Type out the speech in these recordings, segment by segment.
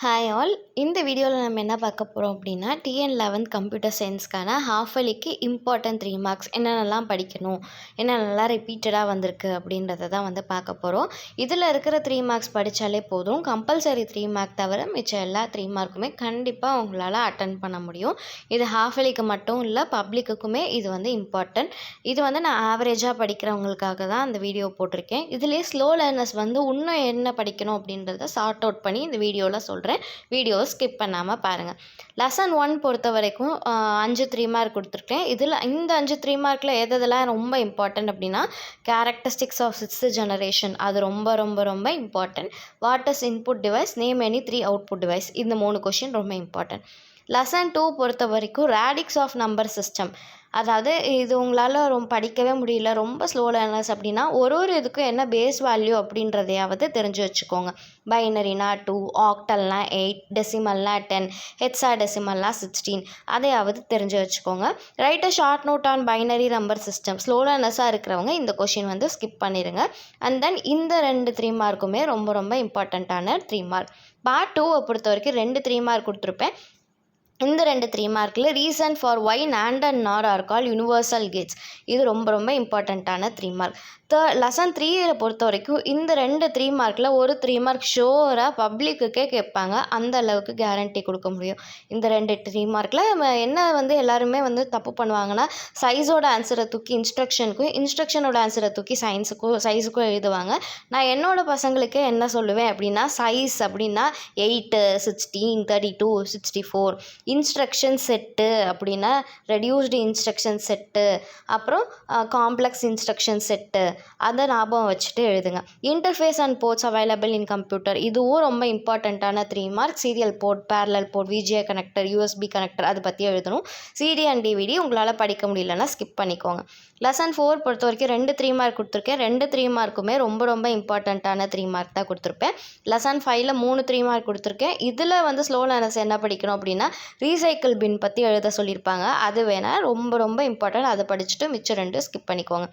Hi all. இந்த வீடியோவில் நம்ம என்ன பார்க்க போகிறோம் அப்படின்னா TN11 கம்ப்யூட்டர் சயின்ஸ்க்கான ஹாஃப் இயர்லிக்கு இம்பார்ட்டன்ட் 3 மார்க்ஸ் என்னென்னலாம் படிக்கணும், என்னென்னலாம் ரிப்பீட்டடாக வந்திருக்கு அப்படின்றத தான் வந்து பார்க்க போகிறோம். இதில் இருக்கிற 3 மார்க்ஸ் படித்தாலே போதும். கம்பல்சரி 3 மார்க் தவிர மிச்சம் எல்லா 3 மார்க்குமே கண்டிப்பாக உங்களால் அட்டன் பண்ண முடியும். இது ஹாஃப் இயர்லிக்கு மட்டும் இல்லை, பப்ளிக்குக்குமே இது வந்து இம்பார்ட்டன்ட். இது வந்து நான் ஆவரேஜாக படிக்கிறவங்களுக்காக தான் இந்த வீடியோ போட்டிருக்கேன். இதுலேயே ஸ்லோ லேர்னர்ஸ் வந்து இன்னும் என்ன படிக்கணும் அப்படின்றத சார்ட் அவுட் பண்ணி இந்த வீடியோவில் சொல்கிறேன். வீடியோவை ஸ்கிப் பண்ணாமல் பாருங்கள். லெசன் 1 பொறுத்த வரைக்கும் 5 3 மார்க் கொடுத்துருக்கேன். இதில் இந்த 5 3 மார்க்கில் எதெல்லாம் ரொம்ப இம்பார்ட்டன்ட் அப்படின்னா கேரக்டரிஸ்டிக்ஸ் ஆஃப் 6th ஜெனரேஷன், அது ரொம்ப ரொம்ப ரொம்ப important. What is input device, name any 3 output device, இந்த 3 கொஷின் ரொம்ப இம்பார்ட்டன்ட். லெசன் 2 பொறுத்த வரைக்கும் ரேடிக்ஸ் ஆஃப் நம்பர் சிஸ்டம், அதாவது இது உங்களால் ரொம்ப படிக்கவே முடியல, ரொம்ப ஸ்லோ லேர்னர்ஸ் அப்படின்னா ஒரு இதுக்கும் என்ன பேஸ் வேல்யூ அப்படின்றதையாவது தெரிஞ்சு வச்சுக்கோங்க. பைனரினா 2, ஆக்டல்னா 8, டெசிமல்னா 10, ஹெக்ஸாடெசிமல்னா 16, அதையாவது தெரிஞ்சு வச்சுக்கோங்க. Write a short note on binary number system. Slow லேர்னர்ஸாக இருக்கிறவங்க இந்த கொஷின் வந்து ஸ்கிப் பண்ணிடுங்க. அண்ட் தென் இந்த 2 3 மார்க்குமே ரொம்ப ரொம்ப இம்பார்ட்டண்ட்டான 3 மார்க். பார்ட் 2 பொறுத்த வரைக்கும் 2 3 மார்க் கொடுத்துருப்பேன். இந்த 2 3 மார்க்கில் ரீசன் ஃபார் ஒய் அண்ட் நார் ஆர் கால் யூனிவர்சல் கேட்ஸ், இது ரொம்ப ரொம்ப இம்பார்ட்டண்ட்டான 3 மார்க். லெசன் 3 பொறுத்த வரைக்கும் இந்த 2 3 மார்க்கில் ஒரு 3 மார்க் ஷோராக பப்ளிக்குக்கே கேட்பாங்க, அந்த அளவுக்கு கேரண்டி கொடுக்க முடியும். இந்த 2 3 மார்க்கில் என்ன வந்து எல்லாருமே வந்து தப்பு பண்ணுவாங்கன்னா சைஸோட ஆன்சரை தூக்கி இன்ஸ்ட்ரக்ஷனுக்கும், இன்ஸ்ட்ரக்ஷனோட ஆன்சரை தூக்கி சைஸுக்கும் எழுதுவாங்க. நான் என்னோடய பசங்களுக்கு என்ன சொல்லுவேன் அப்படின்னா சைஸ் அப்படின்னா 8, 16, 32, 64, இன்ஸ்ட்ரக்ஷன் செட்டு அப்படின்னா ரெடியூஸ்டு இன்ஸ்ட்ரக்ஷன் செட்டு, அப்புறம் காம்ப்ளெக்ஸ் இன்ஸ்ட்ரக்ஷன் செட்டு, அதை ஞாபகம் வச்சுட்டு எழுதுங்க. Interface and ports available in computer, இதுவும் ரொம்ப இம்பார்ட்டண்ட்டான 3 mark. Serial port, parallel port, VGA connector, USB connector, அதை பற்றி எழுதணும். CD அண்ட் DVD உங்களால் படிக்க முடியலன்னா ஸ்கிப் பண்ணிக்கோங்க. லெசன் 4 பொறுத்த வரைக்கும் 2 3 மார்க் கொடுத்துருக்கேன். 2 3 மார்க்குமே ரொம்ப ரொம்ப இம்பார்ட்டண்ட்டான 3 மார்க் தான் கொடுத்துருப்பேன். லெசன் 5ல் 3 3 மார்க் கொடுத்துருக்கேன். இதில் வந்து ஸ்லோ லேர்னர்ஸ் என்ன படிக்கணும் அப்படின்னா ரீசைக்கிள் பின் பற்றி எழுத சொல்லியிருப்பாங்க, அது வேணால் ரொம்ப ரொம்ப இம்பார்ட்டன்ட், அதை படிச்சுட்டு மிச்சம் 2 ஸ்கிப் பண்ணிக்கோங்க.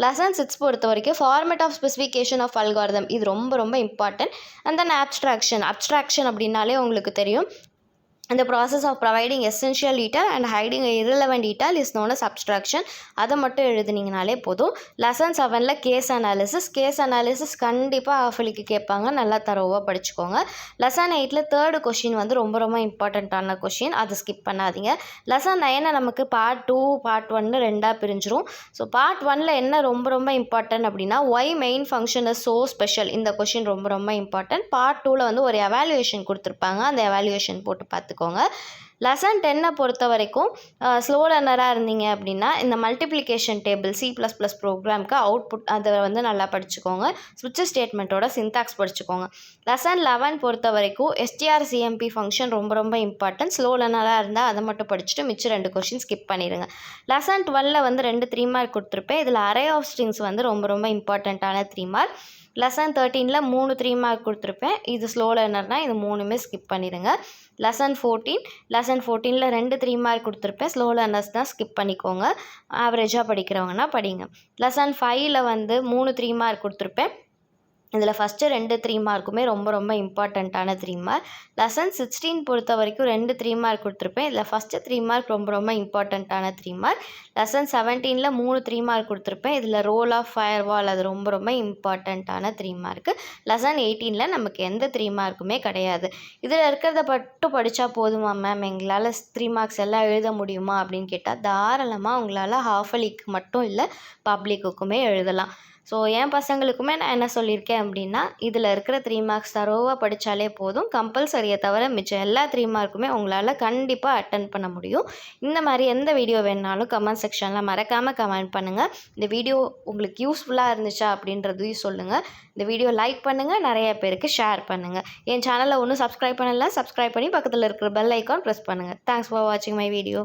லெசன் 6 பொறுத்த வரைக்கும் format of specification of algorithm, இது ரொம்ப ரொம்ப இம்பார்ட்டன்ட். அண்ட் தென் அப்ஸ்ட்ராக்ஷன் அப்படின்னாலே உங்களுக்கு தெரியும், the process of providing essential detail and hiding irrelevant detail is known as abstraction. அதை மட்டும் எழுதுனீங்கனாலே போதும். லெசன் 7ல் கேஸ் அனாலிசிஸ் கண்டிப்பாக ஆஃபலிக்கு கேட்பாங்க, நல்லா தரோவாக படிச்சுக்கோங்க. லெசன் 8ல் 3rd கொஷின் வந்து ரொம்ப ரொம்ப இம்பார்ட்டண்ட்டான கொஷின், அதை ஸ்கிப் பண்ணாதீங்க. லெசன் 9 நமக்கு பார்ட் 2 பார்ட் 1 2ஆக பிரிஞ்சிரும். ஸோ பார்ட் 1ல் என்ன ரொம்ப ரொம்ப இம்பார்ட்டன்ட் அப்படின்னா why main function is so special, இந்த கொஷின் ரொம்ப ரொம்ப இம்பார்ட்டன்ட். பார்ட் 2ல் வந்து ஒரு எவாலுவேஷன் கொடுத்துருப்பாங்க, அந்த எவாலுவேஷன் போட்டு பார்த்துக்கோங்க. லெசன் 10 பொறுத்த வரைக்கும் ஸ்லோ லேர்னராக இருந்தீங்க அப்படின்னா இந்த மல்டிப்ளிகேஷன் டேபிள் C++ ப்ரோக்ராம்க்கு அவுட்புட் அதை வந்து நல்லா படிச்சுக்கோங்க. ஸ்விட்ச் ஸ்டேட்மெண்ட்டோட சின்டாக்ஸ் படிச்சுக்கோங்க. லெசன் 11 பொறுத்த வரைக்கும் strcmp ஃபங்க்ஷன் ரொம்ப ரொம்ப இம்பார்ட்டன்ட். ஸ்லோ லேர்னராக இருந்தால் அதை மட்டும் படிச்சுட்டு மிச்சம் 2 கொஷின் ஸ்கிப் பண்ணிடுங்க. லெசன் 12ல் வந்து 2 3 மார்க் கொடுத்துருப்பேன். இதில் அரே ஆஃப் ஸ்ட்ரிங்ஸ் வந்து ரொம்ப ரொம்ப இம்பார்ட்டண்ட்டான 3 மார்க். லெசன் 13ல் 3 3 மார்க் கொடுத்துருப்பேன். இது ஸ்லோ லேர்னர்னால் இது 3மே ஸ்கிப் பண்ணிடுங்க. லெசன் 14ல் 2 3 மார்க் கொடுத்துருப்பேன். ஸ்லோ லேர்னர்ஸ் தான் ஸ்கிப் பண்ணிக்கோங்க, ஆவரேஜாக படிக்கிறவங்கன்னா படிங்க. லெசன் 5ல் வந்து 3 3 மார்க் கொடுத்துருப்பேன். இதில் ஃபஸ்ட்டு 2 3 மார்க்குமே ரொம்ப ரொம்ப இம்பார்ட்டண்ட்டான 3 மார்க். லெசன் 16 பொறுத்த வரைக்கும் 2 3 மார்க் கொடுத்துருப்பேன். இதில் ஃபஸ்ட்டு 3 மார்க் ரொம்ப ரொம்ப இம்பார்ட்டண்ட்டான 3 மார்க். லெசன் 17ல் 3 3 மார்க் கொடுத்துருப்பேன். இதில் ரோல் ஆஃப் ஃபயர்வால், அது ரொம்ப ரொம்ப இம்பார்ட்டண்ட்டான 3 மார்க்கு. லெசன் 18ல் நமக்கு எந்த 3 மார்க்குமே கிடையாது. இதில் இருக்கிறத மட்டும் படித்தா போதுமா மேம், எங்களால் 3 மார்க்ஸ் எல்லாம் எழுத முடியுமா அப்படின்னு கேட்டால் தாராளமாக உங்களால் ஹாஃப் இயர்லிக்கு மட்டும் இல்லை பப்ளிக்குக்குமே எழுதலாம். ஸோ என் பசங்களுக்குமே நான் என்ன சொல்லியிருக்கேன் அப்படின்னா இதில் இருக்கிற 3 மார்க்ஸ் தரோவாக படித்தாலே போதும். கம்பல்சரியை தவிர மிச்சம் எல்லா 3 மார்க்குமே உங்களால் கண்டிப்பாக அட்டன் பண்ண முடியும். இந்த மாதிரி எந்த வீடியோ வேணாலும் கமெண்ட் செக்ஷனில் மறக்காமல் கமெண்ட் பண்ணுங்கள். இந்த வீடியோ உங்களுக்கு யூஸ்ஃபுல்லாக இருந்துச்சா அப்படின்றதையும் சொல்லுங்கள். இந்த வீடியோ லைக் பண்ணுங்கள், நிறைய பேருக்கு ஷேர் பண்ணுங்கள். என் சேனலை ஒன்றும் சப்ஸ்கிரைப் பண்ணலாம், சப்ஸ்கிரைப் பண்ணி பக்கத்தில் இருக்கிற பெல் ஐக்கான் ப்ரெஸ் பண்ணுங்கள். தேங்க்ஸ் ஃபார் வாட்சிங் மை வீடியோ.